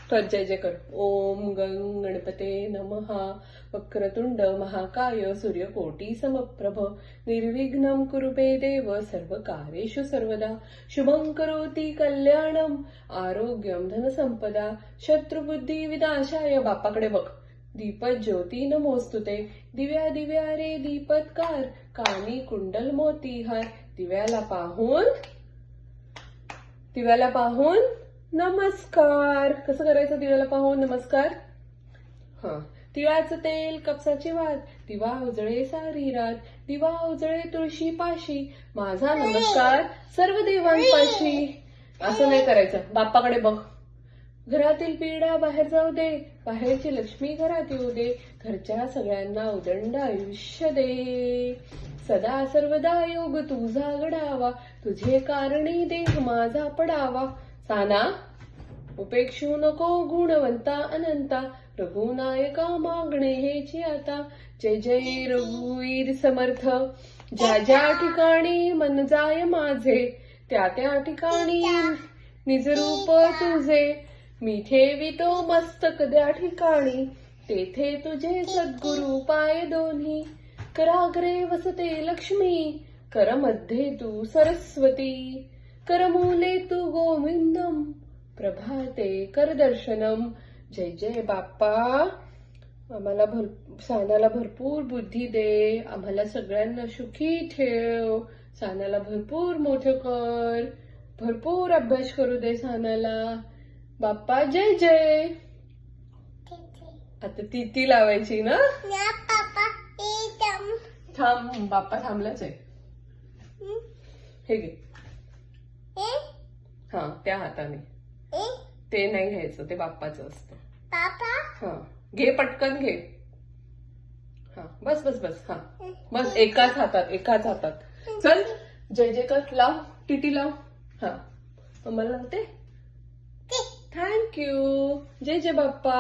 कर जय जय कर. ओम गंग गणपते नमः. वक्रतुंड महाकाय सूर्यकोटी समप्रभ. निर्विघ्नं कुरु मे देव सर्वकार्येषु सर्वदा. शुभं करोति कल्याणम आरोग्यम धनसंपदा. शत्रुबुद्धी विनाशाय. बापाकडे बघ. दीपत ज्योती नमोस्तुते. दिव्या दिव्या रे दीपत्कार. कानी कुंडल मोतीहार. दिव्याला पाहून नमस्कार. कसं करायचं दिव्याला पाहून नमस्कार? तिळाचं तेल कपसाची वात. दिवा उजळे सारी रात. दिवा उजळे तुळशी पाशी. माझा नमस्कार सर्व देवांपाशी. असं नाही करायचं. बाप्पाकडे बघ. घरातील पीडा बाहेर जाऊ दे. बाहेरची लक्ष्मी घरात येऊ दे. घरच्या सगळ्यांना उदंड आयुष्य दे. सदा सर्वदा योग तुझा घडावा. तुझे कारणी देह माझा पडावा. साना उपेक्षू नको गुणवंता अनंता. रघुनायका मागणे हेची आता. जय जय रघुवीर समर्थ. ज्या ज्या ठिकाणी मन जाय माझे. त्या त्या ठिकाणी निजरूप तुझे. मी ठेवितो मस्तक त्या ठिकाणी. तेथे तुझे सद्गुरु पाय दोन्ही. कराग्रे वसते लक्ष्मी. करमध्ये तू सरस्वती. करमूले तू गोविंदम. प्रभाते कर दर्शनम. जय जय बाप्पा. आम्हाला सानाला भरपूर बुद्धी दे. आम्हाला सगळ्यांना सुखी ठेव. सानाला भरपूर मोठं कर. भरपूर अभ्यास करू दे सानाला. बाप्पा जय जय. आता ती लावायची ना. थांब बाप्पा थांबलाच आहे. हे घे. त्या हाताने. ते नाही घ्यायचं. ते बाप्पाचं असतं. घे पटकन घे. बस बस बस. बस एकाच हातात. चल जय जय कर. लाव टीटी लाव. मला लावते. थँक्यू. जय जय बाप्पा.